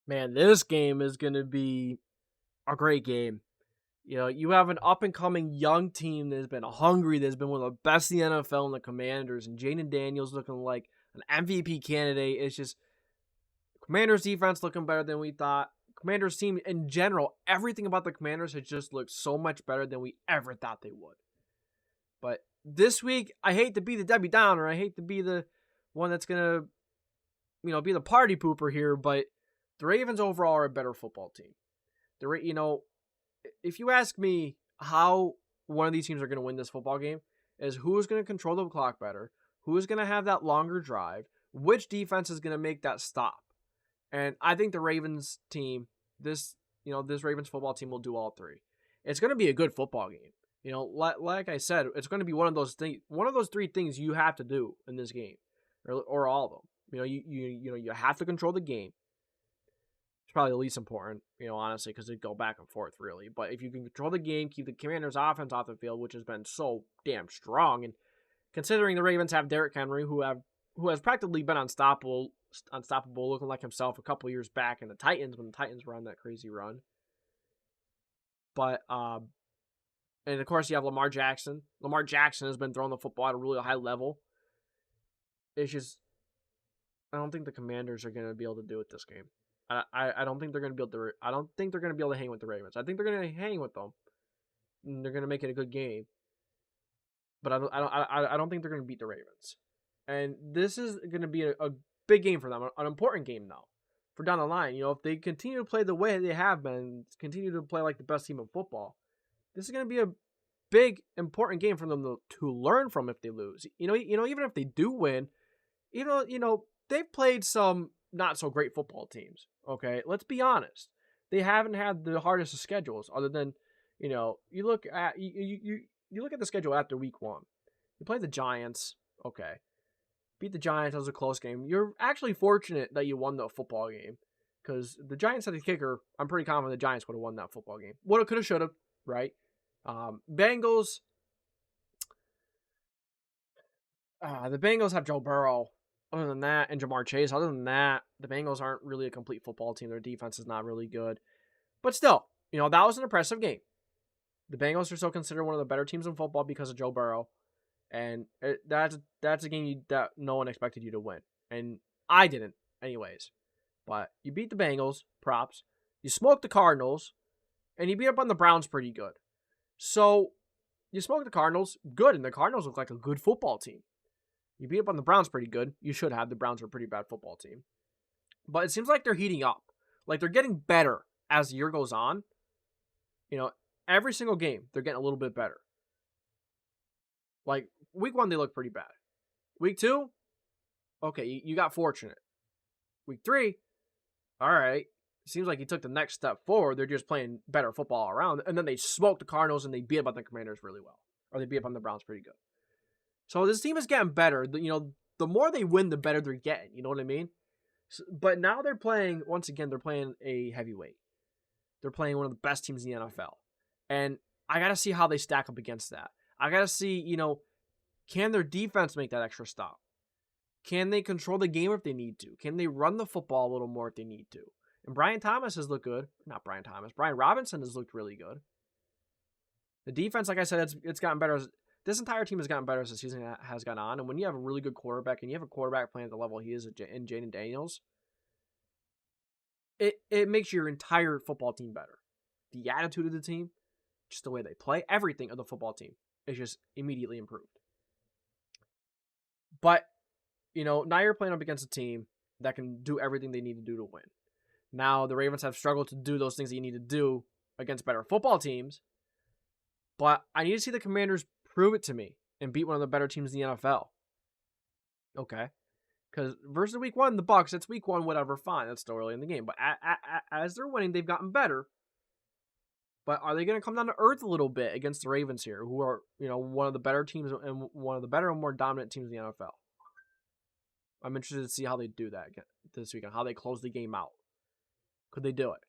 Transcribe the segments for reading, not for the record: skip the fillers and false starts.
Man, this game is going to be a great game. You have an up-and-coming young team that has been hungry, that's been one of the best in the NFL in the Commanders, and Jaden Daniels looking like an MVP candidate. It's just Commanders defense looking better than we thought. Commanders team in general, everything about the Commanders has just looked so much better than we ever thought they would. But this week, I hate to be the Debbie Downer. I hate to be the one that's going to, be the party pooper here, but the Ravens overall are a better football team. If you ask me how one of these teams are going to win this football game, is who is going to control the clock better, who is going to have that longer drive, which defense is going to make that stop. And I think the Ravens team, this Ravens football team will do all three. It's going to be a good football game. Like I said, it's going to be one of those three things you have to do in this game, or all of them. You have to control the game. It's probably the least important, honestly, because they go back and forth, really. But if you can control the game, keep the Commanders' offense off the field, which has been so damn strong, and considering the Ravens have Derrick Henry, who has practically been unstoppable, looking like himself a couple years back in the Titans when the Titans were on that crazy run. But and of course you have Lamar Jackson. Lamar Jackson has been throwing the football at a really high level. It's just I don't think the Commanders are going to be able to do it this game. I don't think they're going to be able to. I don't think they're going to be able to hang with the Ravens. I think they're going to hang with them. And they're going to make it a good game. But I don't think they're going to beat the Ravens. And this is going to be a big game for them, an important game though, for down the line. If they continue to play the way they have been, continue to play like the best team in football, this is going to be a big, important game for them to learn from if they lose. Even if they do win, they've played some not so great football teams. Okay, let's be honest. They haven't had the hardest of schedules, other than, you look at you look at the schedule after week 1. You play the Giants. Okay, beat the Giants. That was a close game. You're actually fortunate that you won the football game, because the Giants had the kicker. I'm pretty confident the Giants would have won that football game. Would have, could have, should have. Right. Bengals. The Bengals have Joe Burrow. Other than that, and Jamar Chase, other than that, the Bengals aren't really a complete football team. Their defense is not really good. But still, that was an impressive game. The Bengals are still considered one of the better teams in football because of Joe Burrow. And that's a game that no one expected you to win. And I didn't, anyways. But you beat the Bengals, props. You smoked the Cardinals. And you beat up on the Browns pretty good. So, you smoked the Cardinals, good. And the Cardinals look like a good football team. You beat up on the Browns pretty good. You should have. The Browns are a pretty bad football team. But it seems like they're heating up. Like they're getting better as the year goes on. Every single game, they're getting a little bit better. Like, week 1, they look pretty bad. Week 2, okay, you got fortunate. Week 3, all right. Seems like you took the next step forward. They're just playing better football all around. And then they smoked the Cardinals and they beat up on the Commanders really well. Or they beat up on the Browns pretty good. So this team is getting better. The more they win, the better they're getting. You know what I mean? But now they're playing, once again, they're playing a heavyweight. They're playing one of the best teams in the NFL. And I got to see how they stack up against that. I got to see, can their defense make that extra stop? Can they control the game if they need to? Can they run the football a little more if they need to? And Brian Robinson has looked really good. The defense, like I said, it's gotten better. This entire team has gotten better as the season has gone on. And when you have a really good quarterback and you have a quarterback playing at the level he is in Jaden Daniels, it makes your entire football team better. The attitude of the team, just the way they play, everything of the football team is just immediately improved. But, now you're playing up against a team that can do everything they need to do to win. Now, the Ravens have struggled to do those things that you need to do against better football teams. But I need to see the Commanders prove it to me and beat one of the better teams in the NFL. Okay. Because versus week 1, the Bucs, it's week 1, whatever, fine. That's still early in the game. But as they're winning, they've gotten better. But are they going to come down to earth a little bit against the Ravens here, who are, one of the better teams and one of the better and more dominant teams in the NFL? I'm interested to see how they do that this weekend, how they close the game out. Could they do it?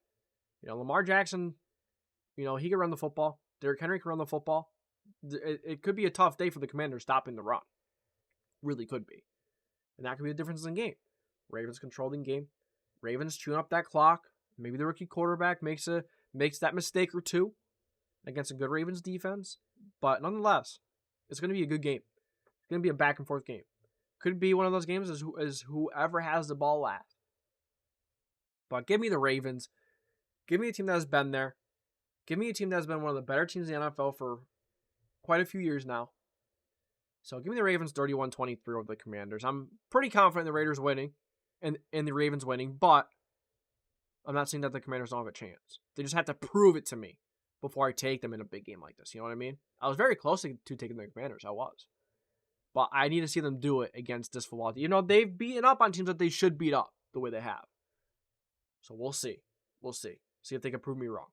Lamar Jackson, he can run the football. Derrick Henry can run the football. It could be a tough day for the Commanders stopping the run. Really could be. And that could be the difference in the game. Ravens control the game. Ravens chewing up that clock. Maybe the rookie quarterback makes that mistake or two against a good Ravens defense. But nonetheless, it's going to be a good game. It's going to be a back and forth game. Could be one of those games as whoever has the ball last. But give me the Ravens. Give me a team that has been there. Give me a team that has been one of the better teams in the NFL for quite a few years now. So give me the Ravens 31-23 over the Commanders. I'm pretty confident the Raiders winning and the Ravens winning, but I'm not saying that the Commanders don't have a chance. They just have to prove it to me before I take them in a big game like this. You know what I mean? I was very close to taking the Commanders. I was. But I need to see them do it against this football team. You know, they've beaten up on teams that they should beat up the way they have. So we'll see. We'll see. See if they can prove me wrong.